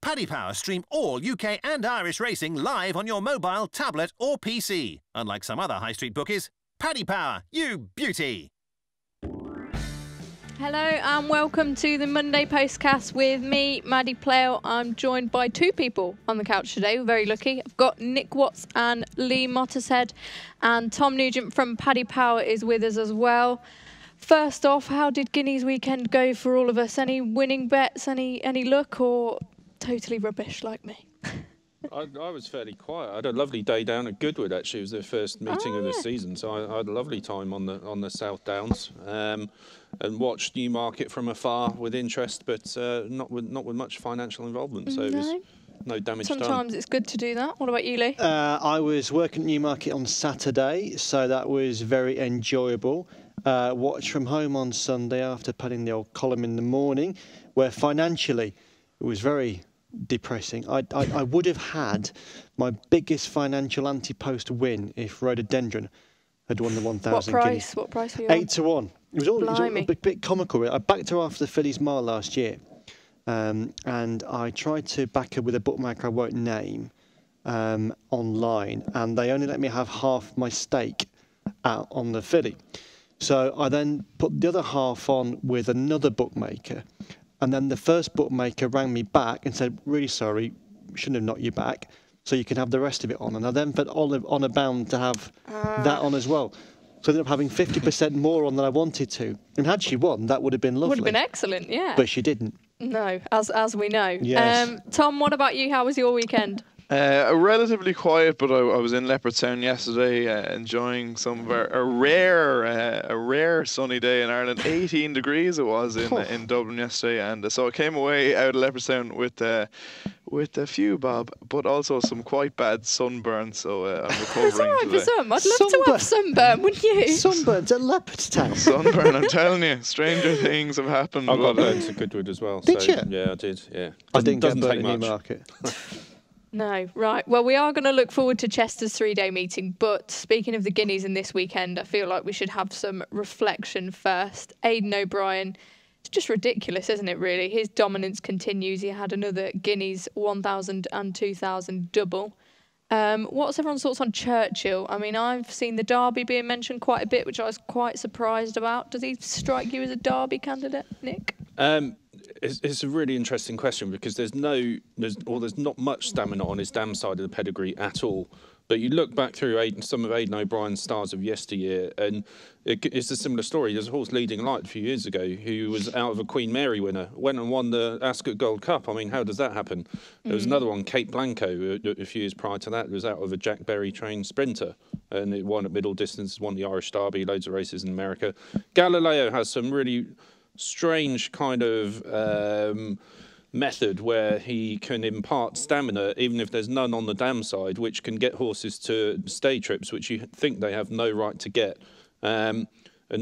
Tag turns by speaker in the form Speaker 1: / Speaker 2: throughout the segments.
Speaker 1: Paddy Power stream all UK and Irish racing live on your mobile, tablet or PC. Unlike some other high street bookies, Paddy Power, you beauty!
Speaker 2: Hello and welcome to the Monday Postcast with me, Maddie Playle. I'm joined by two people on the couch today. We're very lucky. I've got Nick Watts and Lee Mottershead, and Tom Nugent from Paddy Power is with us as well. First off, how did Guineas weekend go for all of us? Any winning bets, any luck, or totally rubbish like me?
Speaker 3: I was fairly quiet. I had a lovely day down at Goodwood, actually. It was their first meeting of the season, so I had a lovely time on the South Downs, and watched Newmarket from afar with interest, but not with much financial involvement, so it was no damage done.
Speaker 2: Sometimes it's good to do that. What about you, Lee?
Speaker 4: I was working at Newmarket on Saturday, so that was very enjoyable. Watched from home on Sunday after putting the old column in the morning, where financially it was very depressing. I would have had my biggest financial anti-post win if Rhododendron had won the 1,000 guineas.
Speaker 2: What price were you on?
Speaker 4: 8 to 1. It was all a bit comical. I backed her after the Fillies Mile last year, and I tried to back her with a bookmaker I won't name online, and they only let me have half my stake out on the filly. So I then put the other half on with another bookmaker, and then the first bookmaker rang me back and said, really sorry, shouldn't have knocked you back, so you can have the rest of it on. And I then felt honour bound to have that on as well. So I ended up having 50% more on than I wanted to. And had she won, that would have been lovely.
Speaker 2: Would have been excellent, yeah.
Speaker 4: But she didn't.
Speaker 2: No, as we know.
Speaker 4: Yes.
Speaker 2: Tom, what about you? How was your weekend?
Speaker 5: Relatively quiet, but I was in Leopardstown yesterday, enjoying some of a rare sunny day in Ireland. 18 degrees it was in Dublin yesterday, and so I came away out of Leopardstown with a few bob, but also some quite bad sunburn. So I'm recovering
Speaker 2: It's all right
Speaker 5: today.
Speaker 2: for some. I'd love to have sunburn, wouldn't you?
Speaker 4: Sunburns at Leopardstown.
Speaker 5: Sunburn, I'm telling you, stranger things have happened.
Speaker 3: I got burnt to Goodwood as well.
Speaker 4: Did
Speaker 3: so,
Speaker 4: you?
Speaker 3: Yeah, I did. Yeah.
Speaker 4: I didn't get
Speaker 3: Doesn't
Speaker 4: burnt
Speaker 3: take
Speaker 4: in
Speaker 3: much.
Speaker 4: Newmarket.
Speaker 2: No, right. Well, we are going to look forward to Chester's 3-day meeting, but speaking of the Guineas in this weekend, I feel like we should have some reflection first. Aidan O'Brien, it's just ridiculous, isn't it, really? His dominance continues. He had another Guineas 1,000 and 2,000 double. What's everyone's thoughts on Churchill? I mean, I've seen the Derby being mentioned quite a bit, which I was quite surprised about. Does he strike you as a Derby candidate, Nick?
Speaker 3: It's a really interesting question because there's not much stamina on his dam side of the pedigree at all. But you look back through some of Aidan O'Brien's stars of yesteryear, and it's a similar story. There's a horse Leading Light a few years ago who was out of a Queen Mary winner, went and won the Ascot Gold Cup. I mean, how does that happen? There was another one, Kate Blanco, a few years prior to that. It was out of a Jack Berry trained sprinter, and it won at middle distance, won the Irish Derby, loads of races in America. Galileo has some really strange kind of method where he can impart stamina even if there's none on the dam side, which can get horses to stay trips which you think they have no right to get. And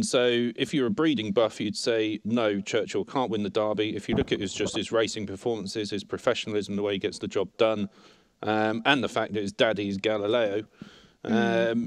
Speaker 3: so if you're a breeding buff, you'd say, no, Churchill can't win the Derby. If you look at his racing performances, his professionalism, the way he gets the job done, and the fact that his daddy's Galileo,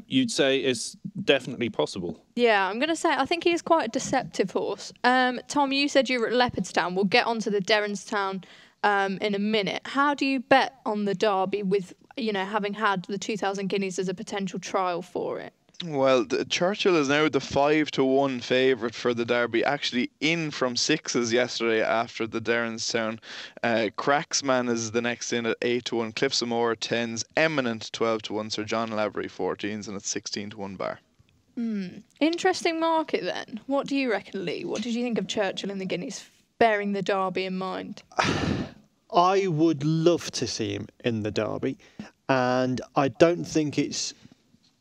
Speaker 3: you'd say it's definitely possible.
Speaker 2: Yeah, I'm going to say I think he is quite a deceptive horse. Tom, you said you were at Leopardstown. We'll get onto the Derrinstown in a minute. How do you bet on the Derby with, having had the 2,000 guineas as a potential trial for it?
Speaker 5: Well, Churchill is now the 5 to 1 favourite for the Derby, actually in from 6s yesterday after the Derrinstown. Cracksman is the next in at 8 to 1, Cliffs of Moher 10s, Eminent 12 to 1, Sir John Lavery 14s, and it's 16 to 1 bar.
Speaker 2: Interesting market then. What do you reckon, Lee? What did you think of Churchill in the Guineas, bearing the Derby in mind?
Speaker 4: I would love to see him in the Derby, and I don't think it's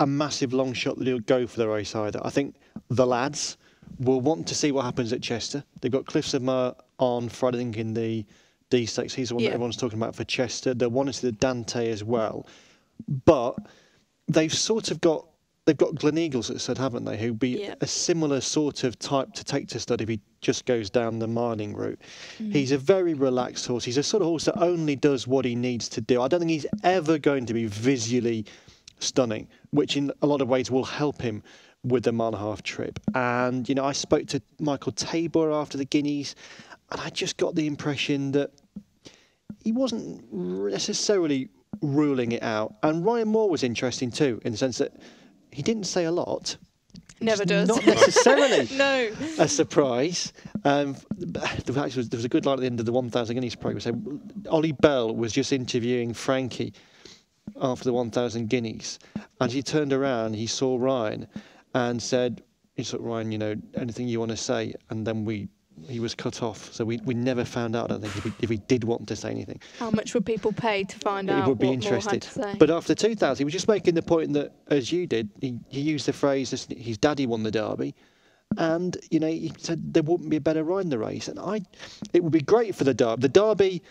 Speaker 4: a massive long shot that he'll go for the race either. I think the lads will want to see what happens at Chester. They've got Cliffs of Moher on Friday, I think, in the D-Stakes. He's the one that everyone's talking about for Chester. They want to see the Dante as well. But they've got Gleneagles, as I said, haven't they, who'd be a similar sort of type to take to stud if he just goes down the miling route. He's a very relaxed horse. He's a sort of horse that only does what he needs to do. I don't think he's ever going to be visually stunning, which in a lot of ways will help him with the mile-and-a-half trip. And, I spoke to Michael Tabor after the Guineas, and I just got the impression that he wasn't necessarily ruling it out. And Ryan Moore was interesting too, in the sense that he didn't say a lot.
Speaker 2: Never does.
Speaker 4: Not necessarily
Speaker 2: No.
Speaker 4: a surprise. There was a good line at the end of the 1,000 Guineas programme. So Ollie Bell was just interviewing Frankie after the 1,000 Guineas, and he turned around, he saw Ryan, and said, Ryan, anything you want to say? And then he was cut off. So we never found out, I don't think, if he did want to say anything.
Speaker 2: How much would people pay to find out
Speaker 4: He would be
Speaker 2: what
Speaker 4: interested.
Speaker 2: Moore had to say?
Speaker 4: But after 2,000, he was just making the point that, as you did, he used the phrase, his daddy won the Derby. And, he said there wouldn't be a better ride in the race. And it would be great for the Derby. The Derby,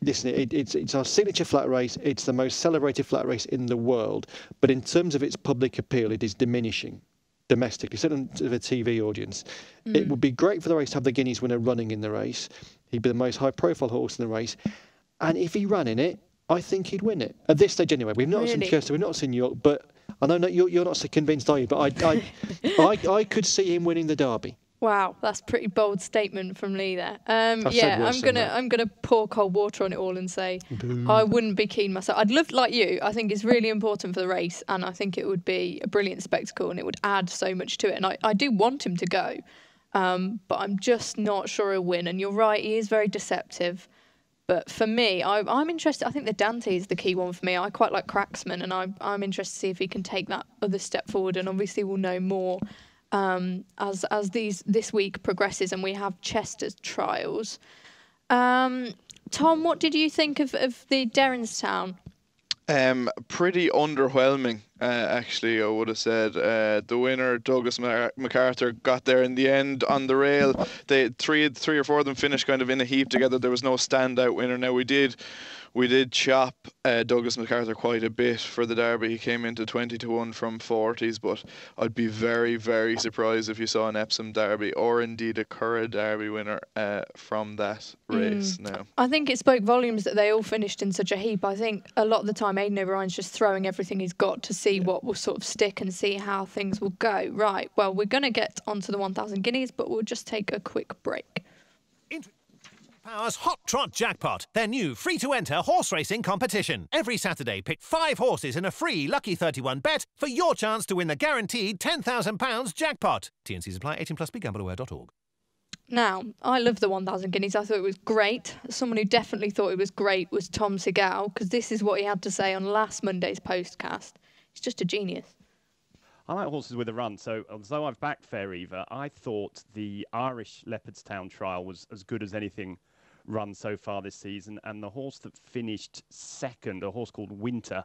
Speaker 4: listen, it's our signature flat race. It's the most celebrated flat race in the world. But in terms of its public appeal, it is diminishing domestically, certainly to the TV audience. It would be great for the race to have the Guineas winner running in the race. He'd be the most high-profile horse in the race. And if he ran in it, I think he'd win it. At this stage anyway. We've not seen Chester, we've not seen York, but I know you're not so convinced, are you? But I could see him winning the Derby.
Speaker 2: Wow, that's a pretty bold statement from Lee there.
Speaker 4: I'm
Speaker 2: gonna pour cold water on it all and say I wouldn't be keen myself. I'd love, like you, I think it's really important for the race, and I think it would be a brilliant spectacle and it would add so much to it. And I do want him to go, but I'm just not sure he'll win. And you're right, he is very deceptive. But for me, I'm interested. I think the Dante is the key one for me. I quite like Cracksman, and I'm interested to see if he can take that other step forward. And obviously we'll know more as this week progresses and we have Chester's trials. Tom, what did you think of the Derrinstown?
Speaker 5: Pretty underwhelming, actually, I would have said. The winner, Douglas MacArthur, got there in the end on the rail. They three or four of them finished kind of in a heap together. There was no standout winner. Now, we did chop Douglas MacArthur quite a bit for the Derby. He came into 20-1 from 40s, but I'd be very, very surprised if you saw an Epsom Derby or indeed a Curragh Derby winner from that race now.
Speaker 2: I think it spoke volumes that they all finished in such a heap. I think a lot of the time Aidan O'Brien's just throwing everything he's got to see what will sort of stick and see how things will go. Right, well, we're going to get onto the 1,000 Guineas, but we'll just take a quick break.
Speaker 1: Power's Hot Trot Jackpot, their new free-to-enter horse racing competition. Every Saturday, pick 5 horses in a free Lucky 31 bet for your chance to win the guaranteed £10,000 jackpot. T&Cs apply. 18+. BeGambleAware.org.
Speaker 2: Now, I love the 1,000 Guineas. I thought it was great. Someone who definitely thought it was great was Tom Segal, because this is what he had to say on last Monday's Postcast. He's just a genius.
Speaker 6: I like horses with a run, so although I've backed Fair Eva, I thought the Irish Leopardstown trial was as good as anything run so far this season, and the horse that finished second, a horse called Winter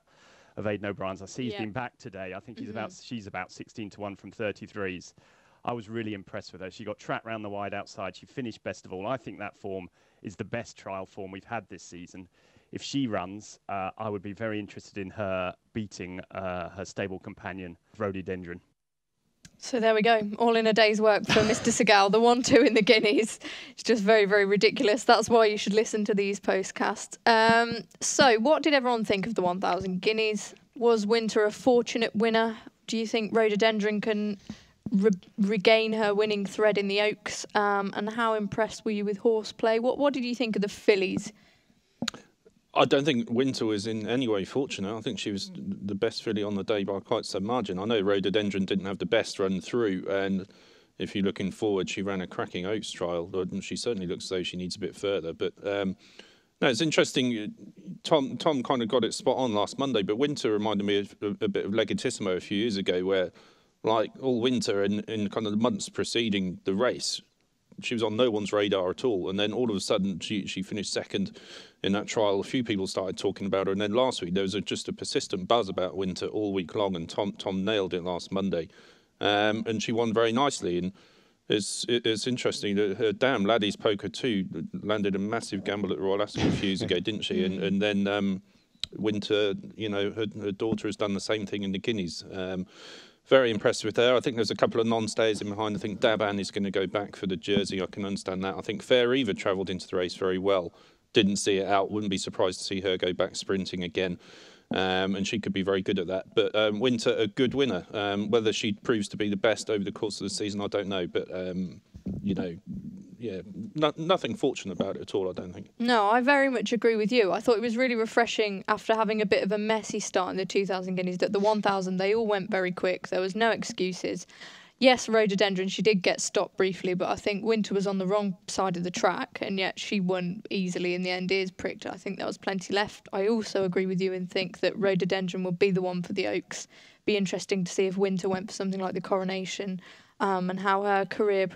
Speaker 6: of Aidan O'Brien's, I see he's been back today. I think she's about 16-1 from 33s. I was really impressed with her. She got trapped round the wide outside. She finished best of all. I think that form is the best trial form we've had this season. If she runs, I would be very interested in her beating her stable companion, Rhododendron.
Speaker 2: So there we go. All in a day's work for Mr. Segal. The 1-2 in the Guineas. It's just very, very ridiculous. That's why you should listen to these podcasts. So what did everyone think of the 1,000 Guineas? Was Winter a fortunate winner? Do you think Rhododendron can regain her winning thread in the Oaks? And how impressed were you with horseplay? What did you think of the fillies?
Speaker 3: I don't think Winter was in any way fortunate. I think she was the best filly on the day by quite some margin. I know Rhododendron didn't have the best run through, and if you're looking forward, she ran a cracking Oaks trial, and she certainly looks as though she needs a bit further. But no, it's interesting. Tom kind of got it spot on last Monday, but Winter reminded me of a bit of Legitissimo a few years ago, where, like all winter in kind of the months preceding the race, she was on no one's radar at all, and then all of a sudden she finished second in that trial. A few people started talking about her, and then last week there was just a persistent buzz about Winter all week long, and Tom nailed it last Monday, and she won very nicely. And it's interesting that her damn Laddie's Poker 2 landed a massive gamble at the Royal Ascot a few years ago, didn't she? And then Winter, her daughter has done the same thing in the Guineas. Very impressed with her. I think there's a couple of non-stays in behind. I think Daban is going to go back for the Jersey. I can understand that. I think Fair Eva travelled into the race very well. Didn't see it out. Wouldn't be surprised to see her go back sprinting again. And she could be very good at that. But Winter, a good winner. Whether she proves to be the best over the course of the season, I don't know. But, nothing fortunate about it at all, I don't think.
Speaker 2: No, I very much agree with you. I thought it was really refreshing after having a bit of a messy start in the 2,000 guineas that the 1,000, they all went very quick. There was no excuses. Yes, Rhododendron, she did get stopped briefly, but I think Winter was on the wrong side of the track, and yet she won easily in the end, ears pricked. I think there was plenty left. I also agree with you and think that Rhododendron would be the one for the Oaks. Be interesting to see if Winter went for something like the Coronation, and how her career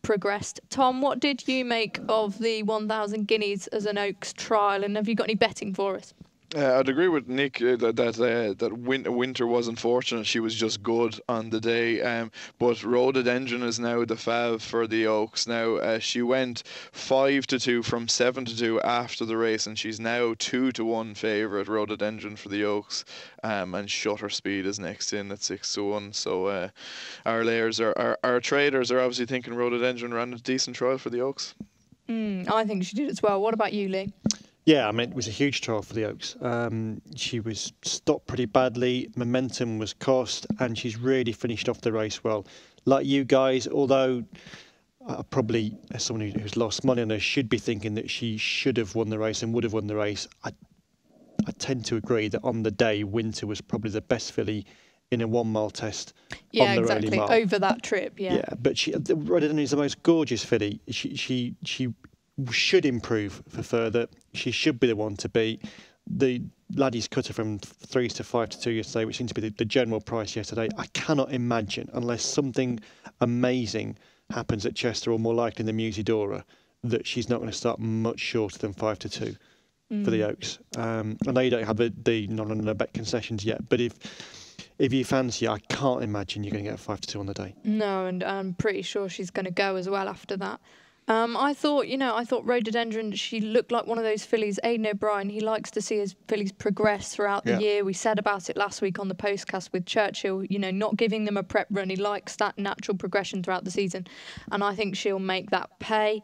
Speaker 2: progressed. Tom, what did you make of the 1,000 guineas as an Oaks trial, and have you got any betting for us?
Speaker 5: I'd agree with Nick that Winter was unfortunate. She was just good on the day. But Rhododendron is now the fav for the Oaks. Now she went 5-2 from 7-2 after the race, and she's now 2-1 favourite. Rhododendron for the Oaks, and Shutter Speed is next in at 6-1. So our traders are obviously thinking Rhododendron ran a decent trial for the Oaks.
Speaker 2: I think she did as well. What about you, Lee?
Speaker 4: Yeah, I mean, it was a huge trial for the Oaks. She was stopped pretty badly, momentum was cost, and she's really finished off the race well. Like you guys, although probably as someone who's lost money on her, should be thinking that she should have won the race and would have won the race, I tend to agree that on the day, Winter was probably the best filly in a 1 mile test on the Rowley Mile.
Speaker 2: Over that trip, yeah.
Speaker 4: Yeah, but Rhododendron is the most gorgeous filly. She should improve for further. She should be the one to beat. The laddies cut her from 3s to 5-2 yesterday, which seems to be the general price yesterday. I cannot imagine, unless something amazing happens at Chester, or more likely in the Musidora, that she's not going to start much shorter than 5-2 for the Oaks. I know you don't have the non-bet concessions yet, but if you fancy, I can't imagine you're going to get a 5-2 on the day.
Speaker 2: No, and I'm pretty sure she's going to go as well after that. I thought Rhododendron, she looked like one of those fillies. Aidan O'Brien, he likes to see his fillies progress throughout the year. We said about it last week on the Postcast with Churchill, not giving them a prep run. He likes that natural progression throughout the season, and I think she'll make that pay.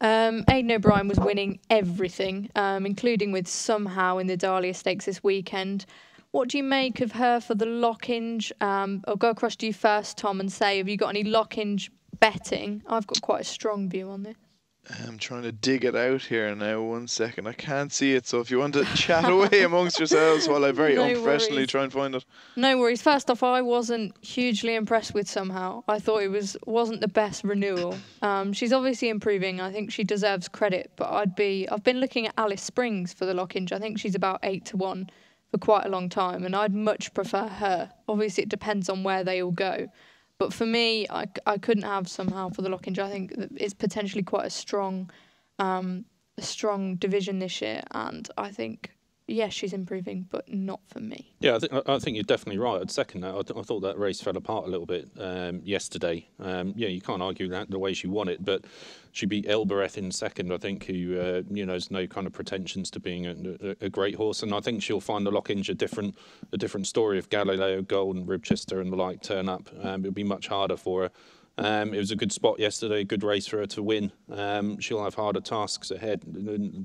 Speaker 2: Aidan O'Brien was winning everything, including with Somehow in the Dahlia Stakes this weekend. What do you make of her for the Lockinge? I'll go across to you first, Tom, and say, have you got any Lockinge betting? I've got quite a strong view on this.
Speaker 5: I'm trying to dig it out here now. 1 second. I can't see it, so if you want to chat away amongst yourselves while I very unprofessionally try and find it.
Speaker 2: No worries. First off, I wasn't hugely impressed with Somehow. I thought it wasn't the best renewal. She's obviously improving. I think she deserves credit, but I've been looking at Alice Springs for the Lockinge. I think she's about 8-1 for quite a long time, and I'd much prefer her. Obviously, it depends on where they all go. But for me, I couldn't have Somehow for the Lockinge. I think it's potentially quite a strong division this year, and I think, yes, she's improving, but not for me.
Speaker 3: Yeah, I think you're definitely right. I'd second that. I thought that race fell apart a little bit yesterday. You can't argue that the way she won it, but she beat Elbereth in second, I think, who has no kind of pretensions to being a great horse, and I think she'll find the Lockinge a different story if Galileo, Gold, and Ribchester and the like turn up. It'll be much harder for her. It was a good spot yesterday, a good race for her to win. She'll have harder tasks ahead,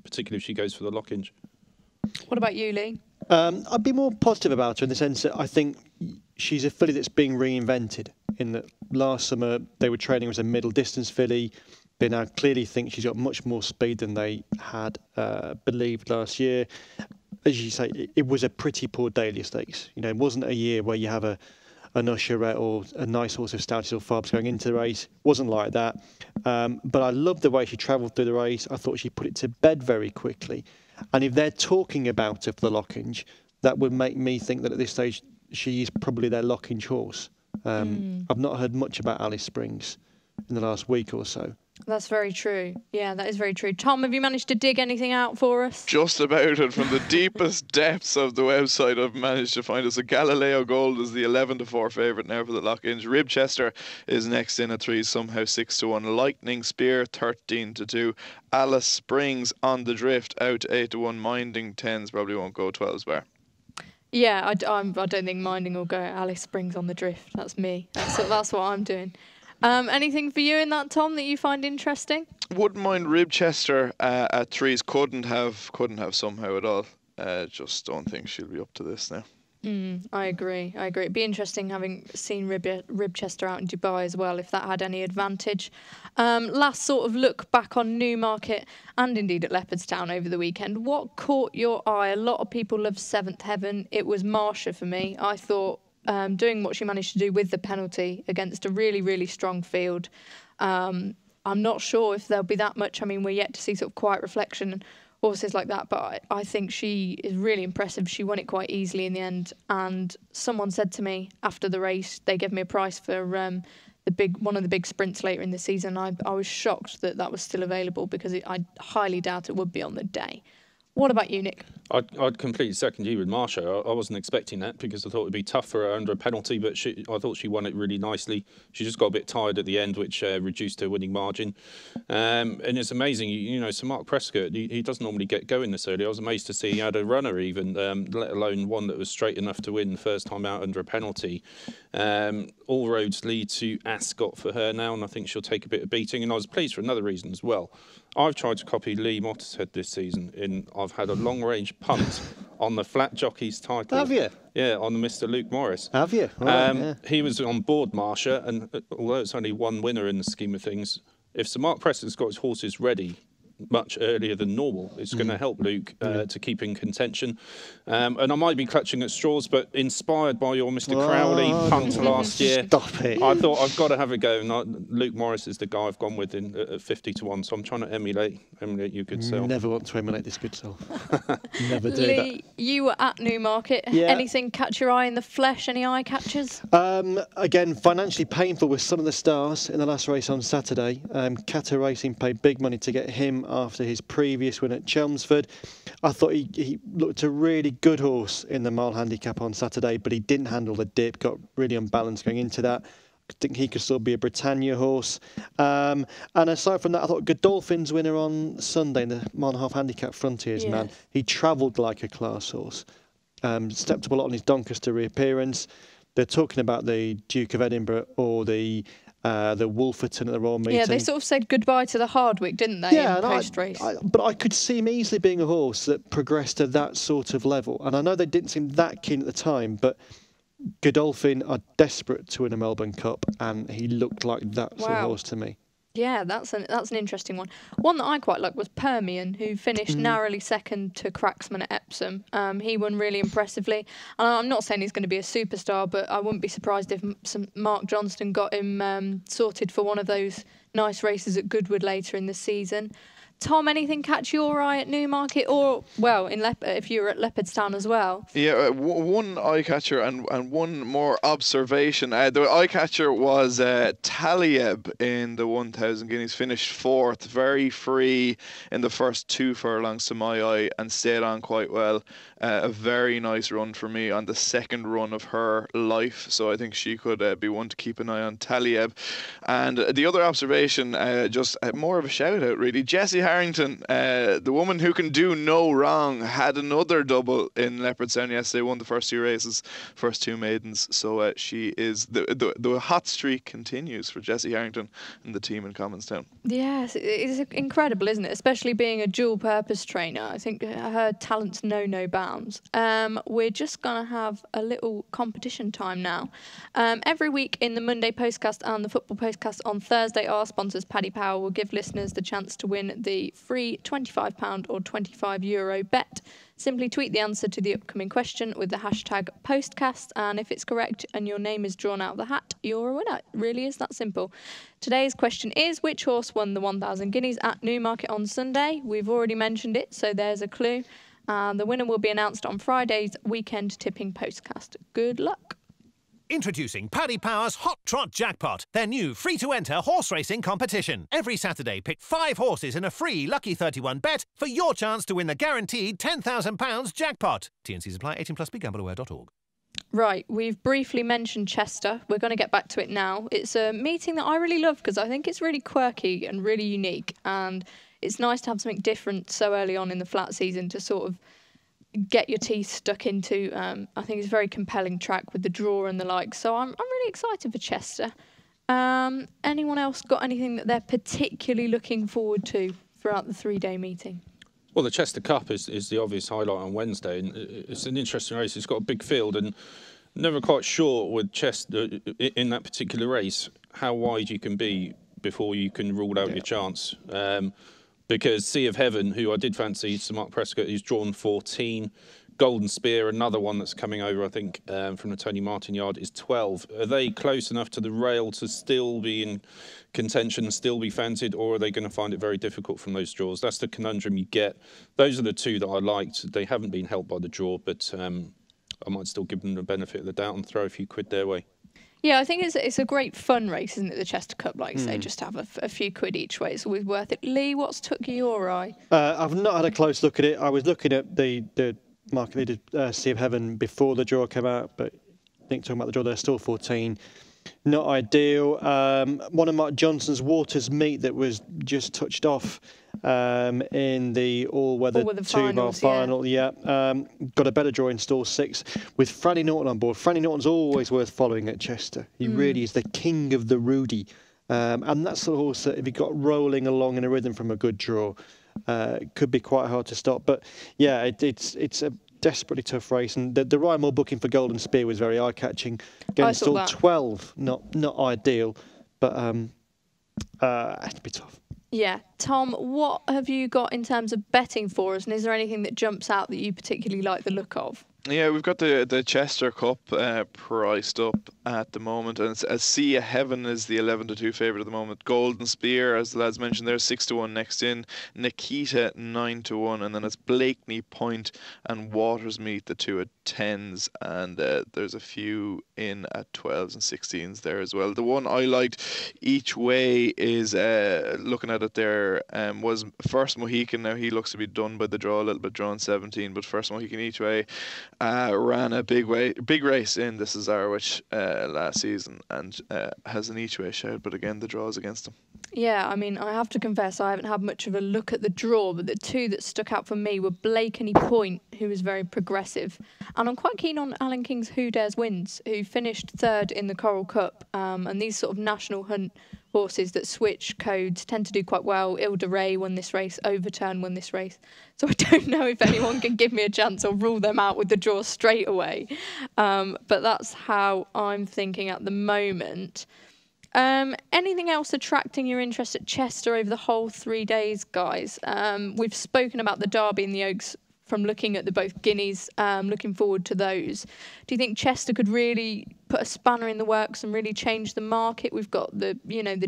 Speaker 3: particularly if she goes for the Lockinge.
Speaker 2: What about you, Lee?
Speaker 4: I'd be more positive about her in the sense that I think she's a filly that's being reinvented. In that last summer they were training as a middle distance filly. They now clearly think she's got much more speed than they had believed last year. As you say, it was a pretty poor Dahlia Stakes. It wasn't a year where you have an Usherette or a nice horse of Stouties or Farbs going into the race. It wasn't like that. But I loved the way she travelled through the race. I thought she put it to bed very quickly. And if they're talking about her for the Lockinge, that would make me think that at this stage she is probably their Lockinge horse. I've not heard much about Alice Springs in the last week or so.
Speaker 2: That's very true. Yeah, that is very true. Tom, have you managed to dig anything out for us?
Speaker 5: Just about it. From the deepest depths of the website, I've managed to find us a Galileo Gold is the 11-4 favourite now for the Lockinge. Ribchester is next in at 3, Somehow 6-1. Lightning Spear 13-2. Alice Springs on the drift out 8-1. Minding 10s probably won't go 12s bar.
Speaker 2: Yeah, I don't think Minding will go. Alice Springs on the drift. That's me. That's what I'm doing. Anything for you in that, Tom, that you find interesting?
Speaker 5: Wouldn't mind Ribchester at 3s. Couldn't have Somehow at all. Just don't think she'll be up to this now.
Speaker 2: I agree. It'd be interesting having seen Ribchester out in Dubai as well, if that had any advantage. Last sort of look back on Newmarket and indeed at Leopardstown over the weekend. What caught your eye? A lot of people love Seventh Heaven. It was Marsha for me. I thought doing what she managed to do with the penalty against a really, really strong field. I'm not sure if there'll be that much. I mean, we're yet to see sort of Quiet Reflection and horses like that, but I think she is really impressive. She won it quite easily in the end, and someone said to me after the race, they gave me a price for one of the big sprints later in the season. I was shocked that was still available because I highly doubt it would be on the day. What about you, Nick?
Speaker 3: I'd completely second you with Marsha. I wasn't expecting that because I thought it'd be tough for her under a penalty, but I thought she won it really nicely. She just got a bit tired at the end, which reduced her winning margin. And it's amazing, Sir Mark Prescott, he doesn't normally get going this early. I was amazed to see he had a runner even, let alone one that was straight enough to win the first time out under a penalty. All roads lead to Ascot for her now, and I think she'll take a bit of beating. And I was pleased for another reason as well. I've tried to copy Lee Mottershead this season. I've had a long-range punt on the Flat Jockey's title.
Speaker 4: Have you?
Speaker 3: Yeah, on Mr. Luke Morris.
Speaker 4: Have you? Right, yeah.
Speaker 3: He was on board Marsha, and although it's only one winner in the scheme of things, if Sir Mark Preston's got his horses ready much earlier than normal, it's going to help Luke to keep in contention. And I might be clutching at straws, but inspired by your Mr. Crowley punt last year,
Speaker 4: Stop it.
Speaker 3: I thought I've got to have a go. Luke Morris is the guy I've gone with at 50-1, so I'm trying to emulate you, good self.
Speaker 4: Never want to emulate this good self. Never do
Speaker 2: Lee, you were at Newmarket.
Speaker 4: Yeah.
Speaker 2: Anything catch your eye in the flesh? Any eye catchers?
Speaker 4: Again, financially painful with Son of the Stars in the last race on Saturday. Cato Racing paid big money to get him after his previous win at Chelmsford. I thought he looked a really good horse in the mile handicap on Saturday, but he didn't handle the dip, got really unbalanced going into that. I think he could still be a Britannia horse. And aside from that, I thought Godolphin's winner on Sunday in the mile and a half handicap Frontiers, man. He travelled like a class horse. Stepped up a lot on his Doncaster reappearance. They're talking about the Duke of Edinburgh or the Wolferton at the Royal Meeting.
Speaker 2: Yeah, they sort of said goodbye to the Hardwick, didn't they, in post-race?
Speaker 4: But I could see him easily being a horse that progressed to that sort of level. And I know they didn't seem that keen at the time, but Godolphin are desperate to win a Melbourne Cup, and he looked like that sort of horse to me.
Speaker 2: Yeah, that's an interesting one. One that I quite liked was Permian, who finished narrowly second to Cracksman at Epsom. He won really impressively. And I'm not saying he's going to be a superstar, but I wouldn't be surprised if Mark Johnston got him sorted for one of those nice races at Goodwood later in the season. Tom, anything catch your eye at Newmarket, or if you were at Leopardstown as well?
Speaker 5: Yeah, one eye catcher and one more observation. The eye catcher was Talieb in the 1,000 guineas. Finished fourth, very free in the first 2 furlongs to my eye, and stayed on quite well. A very nice run for me on the second run of her life, so I think she could be one to keep an eye on, Talieb. And the other observation, just more of a shout out really, Jessie Harrington, the woman who can do no wrong, had another double in Leopardstown yesterday, won the first 2 races, first 2 maidens, so she is, the hot streak continues for Jessie Harrington and the team in Commonstown.
Speaker 2: Yes, it's incredible, isn't it? Especially being a dual purpose trainer. I think her talents know no bounds. We're just going to have a little competition time now. Every week in the Monday Postcast and the Football Postcast on Thursday, our sponsors Paddy Power will give listeners the chance to win the free £25 or €25 bet. Simply tweet the answer to the upcoming question with the hashtag Postcast, and if it's correct and your name is drawn out of the hat, you're a winner. It really is that simple. Today's question is, which horse won the 1,000 guineas at Newmarket on Sunday? We've already mentioned it, so there's a clue. The winner will be announced on Friday's weekend tipping Postcast. Good luck.
Speaker 1: Introducing Paddy Power's Hot Trot Jackpot, their new free-to-enter horse racing competition. Every Saturday, pick 5 horses in a free Lucky 31 bet for your chance to win the guaranteed £10,000 jackpot. T&Cs apply. 18+. BeGambleAware.org.
Speaker 2: Right, we've briefly mentioned Chester. We're going to get back to it now. It's a meeting that I really love because I think it's really quirky and really unique, and it's nice to have something different so early on in the flat season to sort of get your teeth stuck into. I think it's a very compelling track with the draw and the like. So I'm really excited for Chester. Anyone else got anything that they're particularly looking forward to throughout the 3-day meeting?
Speaker 3: Well, the Chester Cup is the obvious highlight on Wednesday, and it's an interesting race. It's got a big field, and never quite sure with Chester in that particular race how wide you can be before you can rule out your chance. Because Sea of Heaven, who I did fancy, Sir Mark Prescott, he's drawn 14. Golden Spear, another one that's coming over, I think, from the Tony Martin yard, is 12. Are they close enough to the rail to still be in contention, still be fancied, or are they going to find it very difficult from those draws? That's the conundrum you get. Those are the two that I liked. They haven't been helped by the draw, but I might still give them the benefit of the doubt and throw a few quid their way.
Speaker 2: Yeah, I think it's a great fun race, isn't it, the Chester Cup, like you say, just to have a few quid each way. It's always worth it. Lee, what's took your eye?
Speaker 4: I've not had a close look at it. I was looking at the market leader Sea of Heaven before the draw came out, but I think talking about the draw, they're still 14. Not ideal. One of Mark Johnson's Waters Meet that was just touched off in the all-weather two-mile final. Got a better draw in stall 6 with Franny Norton on board. Franny Norton's always worth following at Chester. He really is the king of the Rudy. And that's the horse that if he got rolling along in a rhythm from a good draw, could be quite hard to stop. But yeah, it's a desperately tough race, and the Ryan Moore booking for Golden Spear was very eye-catching. Again, still 12, not ideal, but it'd be tough.
Speaker 2: Yeah, Tom, what have you got in terms of betting for us, and is there anything that jumps out that you particularly like the look of?
Speaker 5: Yeah, we've got the Chester Cup priced up at the moment, and Sea of Heaven is the 11-2 favourite at the moment. Golden Spear, as the lads mentioned, there's 6-1 next in. Nikita 9-1, and then it's Blakeney Point and Waters Meet, the two at 10s, and there's a few in at 12s and 16s there as well. The one I liked each way is looking at it there was First Mohican. Now he looks to be done by the draw a little bit, drawn 17, but First Mohican each way. Ran a big race in the Cesarewitch last season and has an each way shout, but again the draw is against him.
Speaker 2: Yeah, I mean, I have to confess I haven't had much of a look at the draw, but the two that stuck out for me were Blakeney Point, who was very progressive, and I'm quite keen on Alan King's Who Dares Wins, who finished 3rd in the Coral Cup, and these sort of national hunt horses that switch codes tend to do quite well. Il de Rey won this race, Overturn won this race. So I don't know if anyone can give me a chance or rule them out with the draw straight away. But that's how I'm thinking at the moment. Anything else attracting your interest at Chester over the whole 3 days, guys? We've spoken about the Derby and the Oaks from looking at the both Guineas, looking forward to those. Do you think Chester could really put a spanner in the works and really change the market? We've got the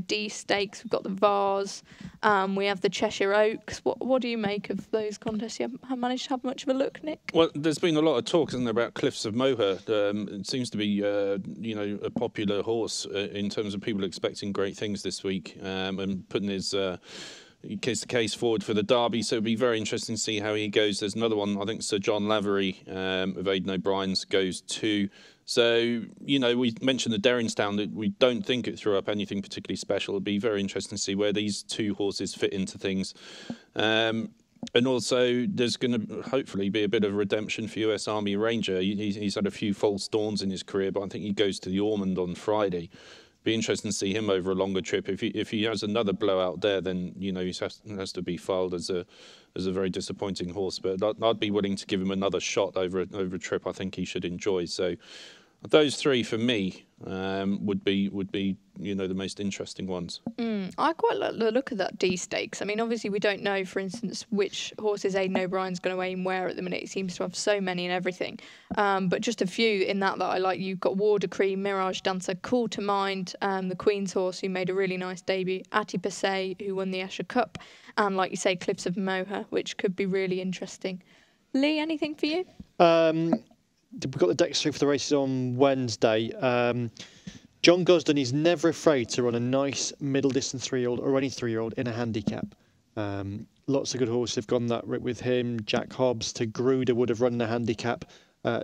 Speaker 2: D Stakes, we've got the Vars, we have the Cheshire Oaks. What do you make of those contests? You haven't managed to have much of a look, Nick?
Speaker 3: Well, there's been a lot of talk, isn't there, about Cliffs of Moher. It seems to be, a popular horse in terms of people expecting great things this week and putting his case forward for the Derby, so it'll be very interesting to see how he goes. There's another one, I think Sir John Lavery of Aidan O'Brien's goes too. So, we mentioned the Derringstown, that we don't think it threw up anything particularly special. It'll be very interesting to see where these two horses fit into things. And also, there's going to hopefully be a bit of redemption for US Army Ranger. He's had a few false dawns in his career, but I think he goes to the Ormond on Friday. Be interesting to see him over a longer trip. If he has another blowout there, then he has to be filed as a very disappointing horse. But I'd be willing to give him another shot over a trip I think he should enjoy. So those three for me would be the most interesting ones.
Speaker 2: I quite like the look of that D Stakes. I mean, obviously we don't know, for instance, which horses Aidan O'Brien's going to aim where at the minute. He seems to have so many and everything. But just a few in that I like. You've got War Decree, Mirage Dancer, Call to Mind, the Queen's Horse, who made a really nice debut, Atti Passay, who won the Esher Cup, and like you say, Cliffs of Moher, which could be really interesting. Lee, anything for you?
Speaker 4: We've got the decks through for the races on Wednesday. John Gosden is never afraid to run a nice middle distance 3-year-old or any 3-year-old in a handicap. Lots of good horses have gone that route with him. Jack Hobbs to Gruder would have run a handicap.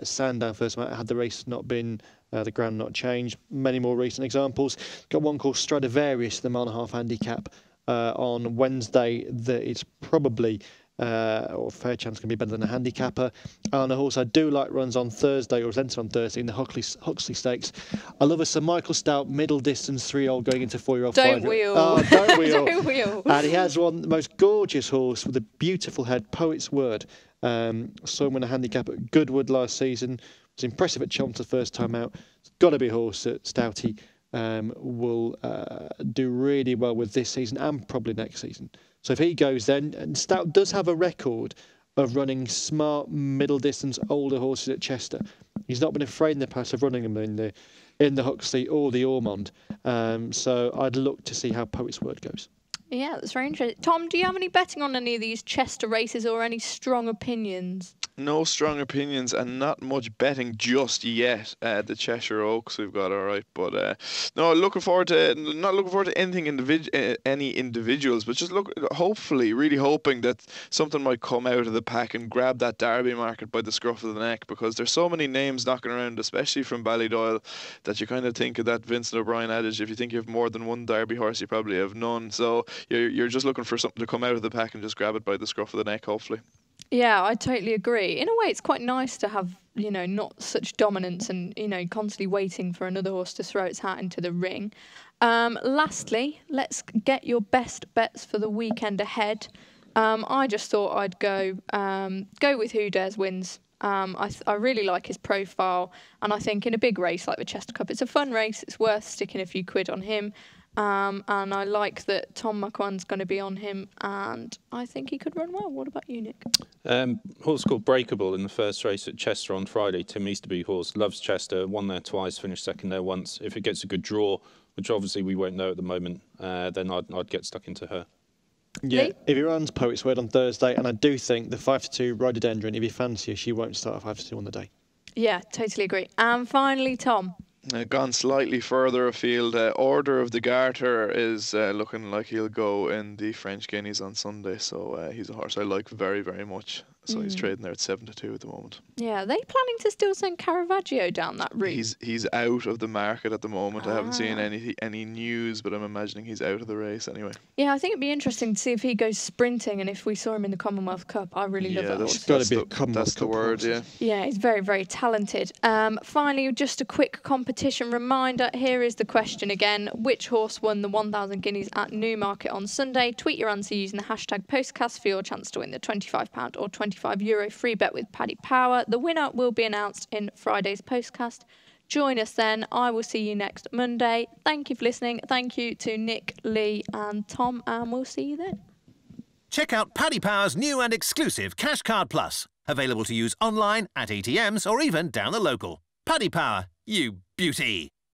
Speaker 4: Sandown first had the race not been, the ground not changed. Many more recent examples. Got one called Stradivarius, the 1.5 handicap on Wednesday, that is probably or fair chance can be better than a handicapper. And a horse I do like runs on Thursday, or is entered on Thursday in the Huxley Stakes. I love a Sir Michael Stout middle distance 3-year-old going into 4-year-old.
Speaker 2: Don't we all?
Speaker 4: Oh, don't we all?
Speaker 2: Don't we all?
Speaker 4: And he has one the most gorgeous horse with a beautiful head, Poet's Word. Saw him win a handicap at Goodwood last season. Was impressive at Chelmsford first time out. It's got to be a horse that Stouty will do really well with this season and probably next season. So if he goes then, and Stout does have a record of running smart middle distance older horses at Chester. He's not been afraid in the past of running them in the Huxley or the Ormond. So I'd look to see how Poet's Word goes.
Speaker 2: Yeah, that's very interesting. Tom, do you have any betting on any of these Chester races or any strong opinions?
Speaker 5: No strong opinions and not much betting just yet. The Cheshire Oaks we've got all right, but no, not looking forward to anything any individuals, but just hopefully, really hoping that something might come out of the pack and grab that Derby market by the scruff of the neck, because there's so many names knocking around, especially from Ballydoyle, that you kind of think of that Vincent O'Brien adage: if you think you have more than one Derby horse, you probably have none. So you're just looking for something to come out of the pack and just grab it by the scruff of the neck, hopefully.
Speaker 2: Yeah, I totally agree. In a way, it's quite nice to have, not such dominance and, constantly waiting for another horse to throw its hat into the ring. Lastly, let's get your best bets for the weekend ahead. I just thought I'd go with Who Dares Wins. I really like his profile, and I think in a big race like the Chester Cup, it's a fun race. It's worth sticking a few quid on him. And I like that Tom McQuan's going to be on him, and I think he could run well. What about you, Nick?
Speaker 3: Horse called Breakable in the first race at Chester on Friday. Tim Easterby horse, loves Chester, won there twice, finished second there once. If it gets a good draw, which obviously we won't know at the moment, then I'd get stuck into her.
Speaker 4: Yeah,
Speaker 2: Lee?
Speaker 4: if he runs Poet's Word on Thursday, and I do think the 5-2 Rhododendron, if you fancy her, she won't start at 5-2 on the day.
Speaker 2: Yeah, totally agree. And finally, Tom.
Speaker 5: Gone slightly further afield. Order of the Garter is looking like he'll go in the French Guineas on Sunday. So he's a horse I like very, very much. So he's trading there at 7-2 at the moment.
Speaker 2: Yeah, are they planning to still send Caravaggio down that route?
Speaker 5: He's out of the market at the moment. I haven't seen any news, but I'm imagining he's out of the race anyway.
Speaker 2: Yeah, I think it'd be interesting to see if he goes sprinting and if we saw him in the Commonwealth Cup. I really love that horse.
Speaker 4: It's got to be a Commonwealth
Speaker 5: That's the
Speaker 4: Cup
Speaker 5: word,
Speaker 4: horse.
Speaker 5: yeah.
Speaker 2: Yeah, he's very, very talented. Finally, just a quick competition reminder. Here is the question again. Which horse won the 1,000 guineas at Newmarket on Sunday? Tweet your answer using the hashtag Postcast for your chance to win the £25 or €25 free bet with Paddy Power. The winner will be announced in Friday's Postcast. Join us then. I will see you next Monday. Thank you for listening. Thank you to Nick, Lee and Tom, and we'll see you then.
Speaker 1: Check out Paddy Power's new and exclusive Cash Card Plus. Available to use online, at ATMs or even down the local. Paddy Power, you beauty.